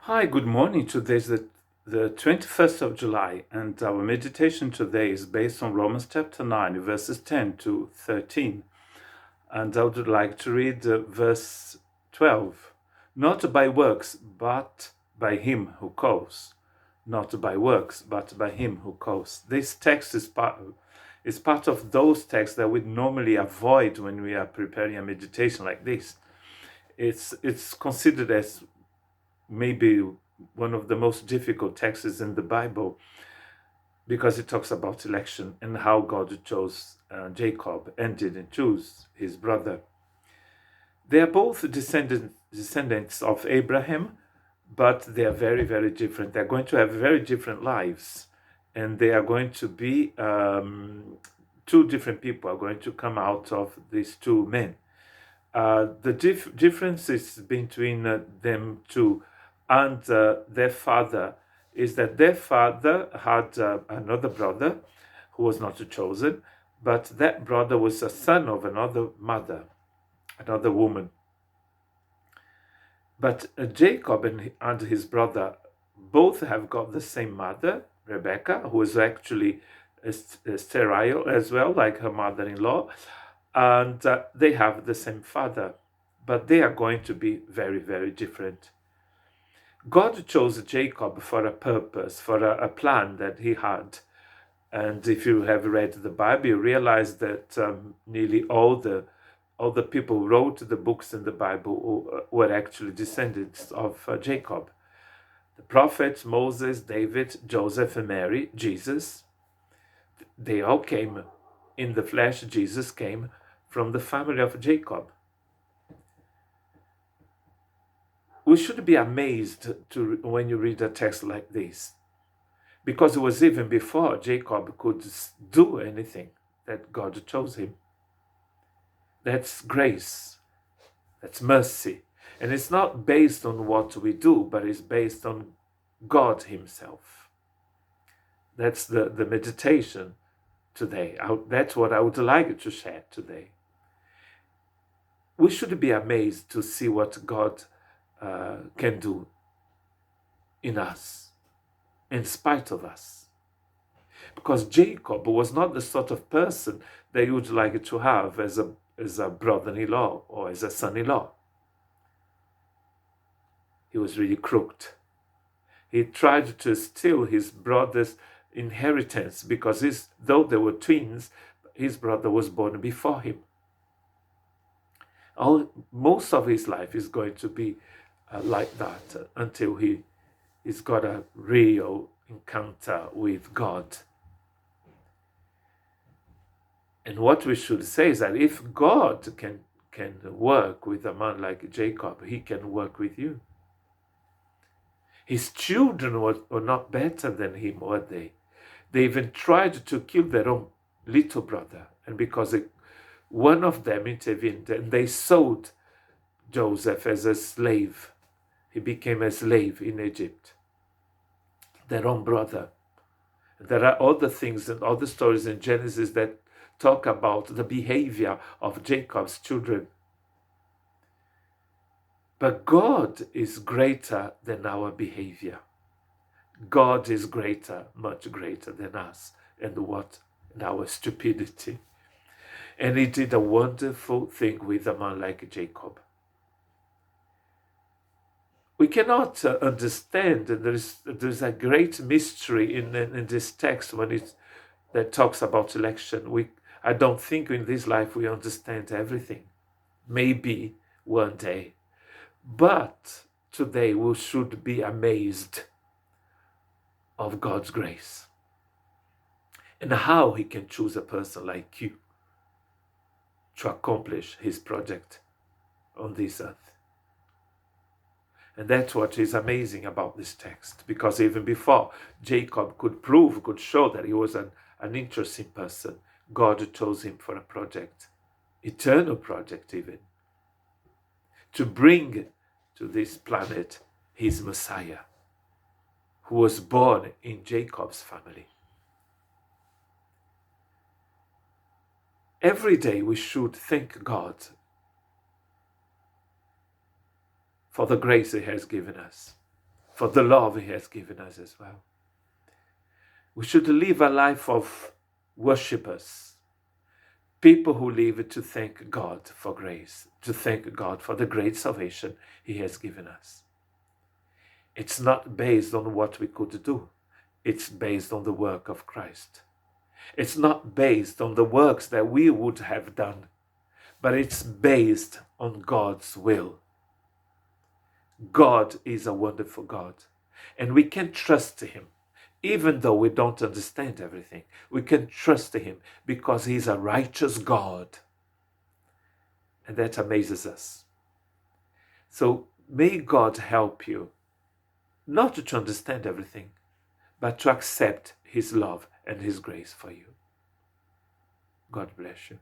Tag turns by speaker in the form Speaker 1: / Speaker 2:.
Speaker 1: Hi, good morning. Today's the 21st of July, and our meditation today is based on Romans chapter 9, verses 10 to 13. And I would like to read verse 12. Not by works, but by him who calls. Not by works, but by him who calls. This text is part of those texts that we normally avoid when we are preparing a meditation like this. It's considered as maybe one of the most difficult texts in the Bible because it talks about election and how God chose Jacob and didn't choose his brother. They are both descendants of Abraham, but they are very, very different. They're going to have very different lives, and they are going to be two different people are going to come out of these two men. The differences between them two and their father is that their father had another brother who was not chosen, but that brother was a son of another mother, another woman. But Jacob and his brother both have got the same mother, Rebecca, who is actually sterile as well, like her mother-in-law, and they have the same father, but they are going to be very, very different. God chose Jacob for a purpose, for a plan that he had. And if you have read the Bible, you realize that nearly all the people who wrote the books in the Bible were actually descendants of Jacob. The prophets, Moses, David, Joseph, and Mary, Jesus, they all came in the flesh. Jesus came from the family of Jacob. We should be amazed when you read a text like this, because it was even before Jacob could do anything that God chose him. That's grace, that's mercy. And it's not based on what we do, but it's based on God himself. That's the meditation today. That's what I would like to share today. We should be amazed to see what God can do in us, in spite of us. Because Jacob was not the sort of person that you would like to have as a brother-in-law or as a son-in-law. He was really crooked. He tried to steal his brother's inheritance because though they were twins, his brother was born before him. Most of his life is going to be like that until he's got a real encounter with God. And what we should say is that if God can work with a man like Jacob, he can work with you. His children were not better than him, were they? They even tried to kill their own little brother. And because one of them intervened and they sold Joseph as a slave. He became a slave in Egypt. Their own brother. There are other things and other stories in Genesis that talk about the behavior of Jacob's children. But God is greater than our behavior. God is greater, much greater than us and our stupidity. And he did a wonderful thing with a man like Jacob. We cannot understand, and there's a great mystery in this text that talks about election. I don't think in this life we understand everything. Maybe one day. But today we should be amazed of God's grace and how he can choose a person like you to accomplish his project on this earth. And that's what is amazing about this text, because even before Jacob could show that he was an interesting person, God chose him for a project, eternal project even, to bring to this planet his Messiah, who was born in Jacob's family. Every day we should thank God for the grace he has given us. for the love he has given us as well. We should live a life of worshippers, people who live to thank God for grace, to thank God for the great salvation he has given us. It's not based on what we could do. It's based on the work of Christ. It's not based on the works that we would have done, but it's based on God's will. God is a wonderful God, and we can trust him. Even though we don't understand everything, we can trust him because he's a righteous God. And that amazes us. So may God help you not to understand everything, but to accept his love and his grace for you. God bless you.